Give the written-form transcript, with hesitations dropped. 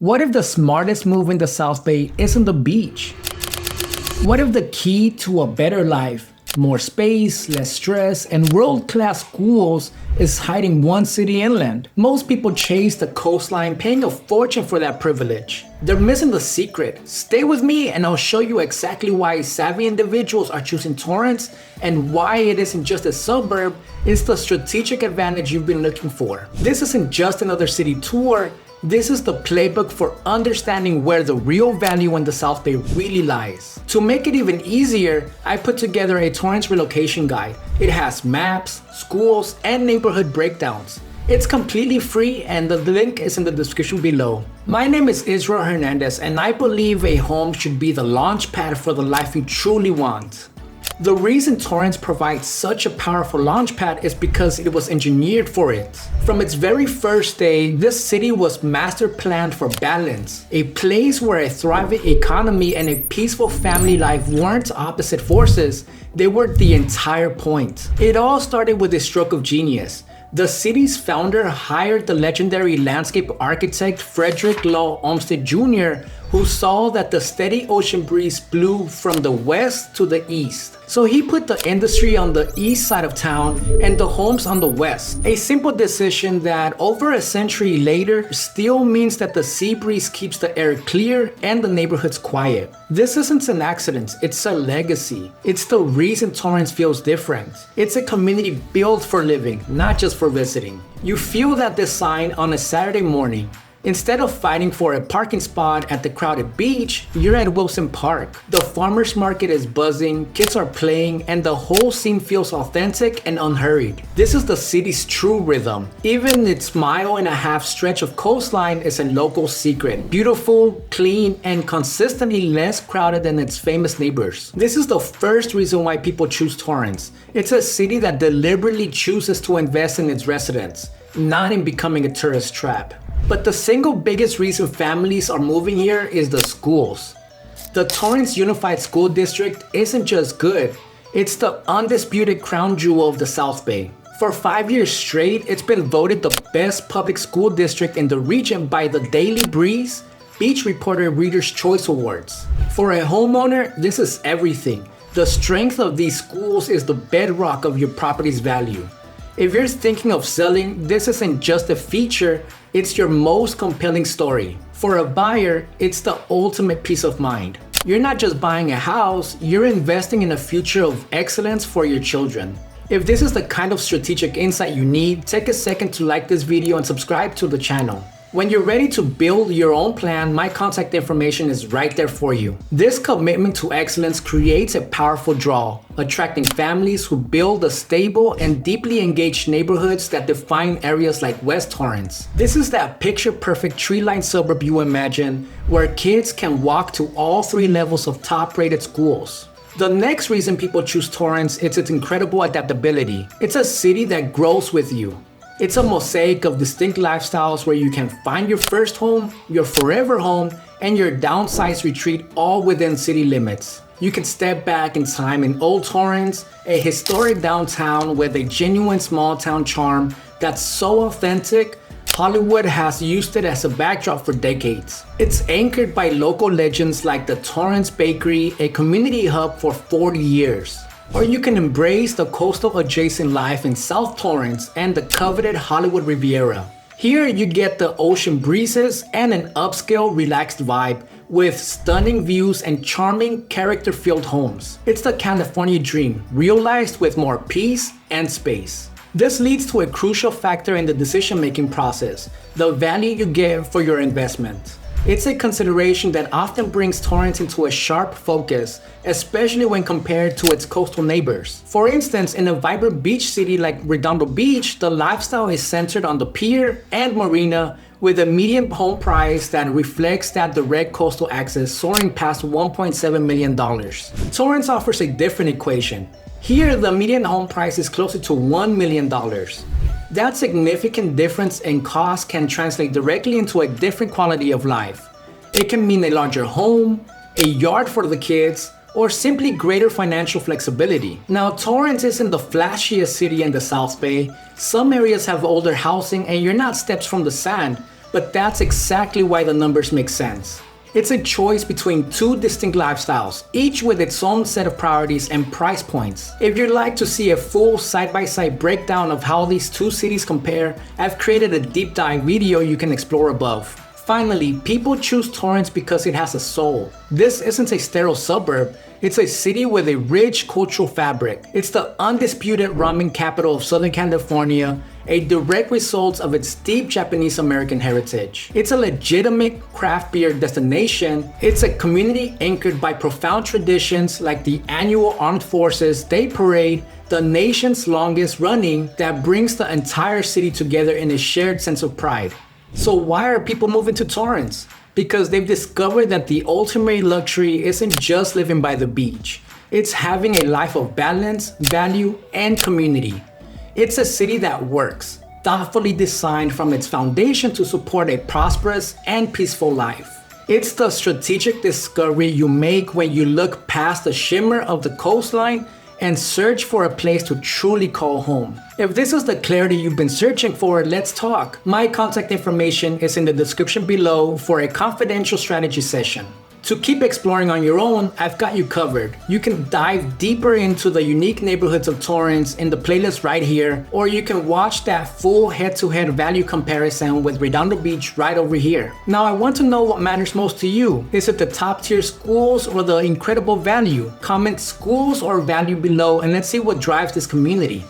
What if the smartest move in the South Bay isn't the beach? What if the key to a better life, more space, less stress, and world-class schools is hiding one city inland? Most people chase the coastline, paying a fortune for that privilege. They're missing the secret. Stay with me and I'll show you exactly why savvy individuals are choosing Torrance and why it isn't just a suburb, it's the strategic advantage you've been looking for. This isn't just another city tour. This is the playbook for understanding where the real value in the South Bay really lies. To make it even easier, I put together a Torrance relocation guide. It has maps, schools, and neighborhood breakdowns. It's completely free and the link is in the description below. My name is Israel Hernandez and I believe a home should be the launch pad for the life you truly want. The reason Torrance provides such a powerful launchpad is because it was engineered for it. From its very first day, this city was master planned for balance, a place where a thriving economy and a peaceful family life weren't opposite forces, they were the entire point. It all started with a stroke of genius. The city's founder hired the legendary landscape architect Frederick Law Olmsted Jr., who saw that the steady ocean breeze blew from the west to the east. So he put the industry on the east side of town and the homes on the west. A simple decision that over a century later still means that the sea breeze keeps the air clear and the neighborhoods quiet. This isn't an accident, it's a legacy. It's the reason Torrance feels different. It's a community built for living, not just for visiting. You feel that this sign on a Saturday morning. Instead of fighting for a parking spot at the crowded beach, you're at Wilson Park. The farmer's market is buzzing, kids are playing, and the whole scene feels authentic and unhurried. This is the city's true rhythm. Even its mile-and-a-half stretch of coastline is a local secret. Beautiful, clean, and consistently less crowded than its famous neighbors. This is the first reason why people choose Torrance. It's a city that deliberately chooses to invest in its residents, not in becoming a tourist trap. But the single biggest reason families are moving here is the schools. The Torrance Unified School District isn't just good, it's the undisputed crown jewel of the South Bay. For 5 years straight, it's been voted the best public school district in the region by the Daily Breeze, Beach Reporter Reader's Choice Awards. For a homeowner, this is everything. The strength of these schools is the bedrock of your property's value. If you're thinking of selling, this isn't just a feature, it's your most compelling story. For a buyer, it's the ultimate peace of mind. You're not just buying a house, you're investing in a future of excellence for your children. If this is the kind of strategic insight you need, take a second to like this video and subscribe to the channel. When you're ready to build your own plan, my contact information is right there for you. This commitment to excellence creates a powerful draw, attracting families who build the stable and deeply engaged neighborhoods that define areas like West Torrance. This is that picture-perfect tree-lined suburb you imagine, where kids can walk to all 3 levels of top-rated schools. The next reason people choose Torrance is its incredible adaptability. It's a city that grows with you. It's a mosaic of distinct lifestyles where you can find your first home, your forever home, and your downsized retreat all within city limits. You can step back in time in Old Torrance, a historic downtown with a genuine small town charm that's so authentic, Hollywood has used it as a backdrop for decades. It's anchored by local legends like the Torrance Bakery, a community hub for 40 years. Or you can embrace the coastal adjacent life in South Torrance and the coveted Hollywood Riviera. Here you get the ocean breezes and an upscale relaxed vibe with stunning views and charming character-filled homes. It's the California dream, realized with more peace and space. This leads to a crucial factor in the decision-making process, the value you get for your investment. It's a consideration that often brings Torrance into a sharp focus, especially when compared to its coastal neighbors. For instance, in a vibrant beach city like Redondo Beach, the lifestyle is centered on the pier and marina with a median home price that reflects that direct coastal access soaring past $1.7 million. Torrance offers a different equation. Here, the median home price is closer to $1 million. That significant difference in cost can translate directly into a different quality of life. It can mean a larger home, a yard for the kids, or simply greater financial flexibility. Now, Torrance isn't the flashiest city in the South Bay. Some areas have older housing and you're not steps from the sand, But that's exactly why the numbers make sense. It's a choice between two distinct lifestyles, each with its own set of priorities and price points. If you'd like to see a full side-by-side breakdown of how these two cities compare, I've created a deep dive video you can explore above. Finally, people choose Torrance because it has a soul. This isn't a sterile suburb, it's a city with a rich cultural fabric. It's the undisputed ramen capital of Southern California, a direct result of its deep Japanese American heritage. It's a legitimate craft beer destination. It's a community anchored by profound traditions like the annual Armed Forces Day Parade, the nation's longest running, that brings the entire city together in a shared sense of pride. So why are people moving to Torrance? Because they've discovered that the ultimate luxury isn't just living by the beach. It's having a life of balance, value, and community. It's a city that works, thoughtfully designed from its foundation to support a prosperous and peaceful life. It's the strategic discovery you make when you look past the shimmer of the coastline and search for a place to truly call home. If this is the clarity you've been searching for, let's talk. My contact information is in the description below for a confidential strategy session. To keep exploring on your own, I've got you covered. You can dive deeper into the unique neighborhoods of Torrance in the playlist right here, or you can watch that full head-to-head value comparison with Redondo Beach right over here. Now I want to know what matters most to you. Is it the top tier schools or the incredible value? Comment schools or value below and let's see what drives this community.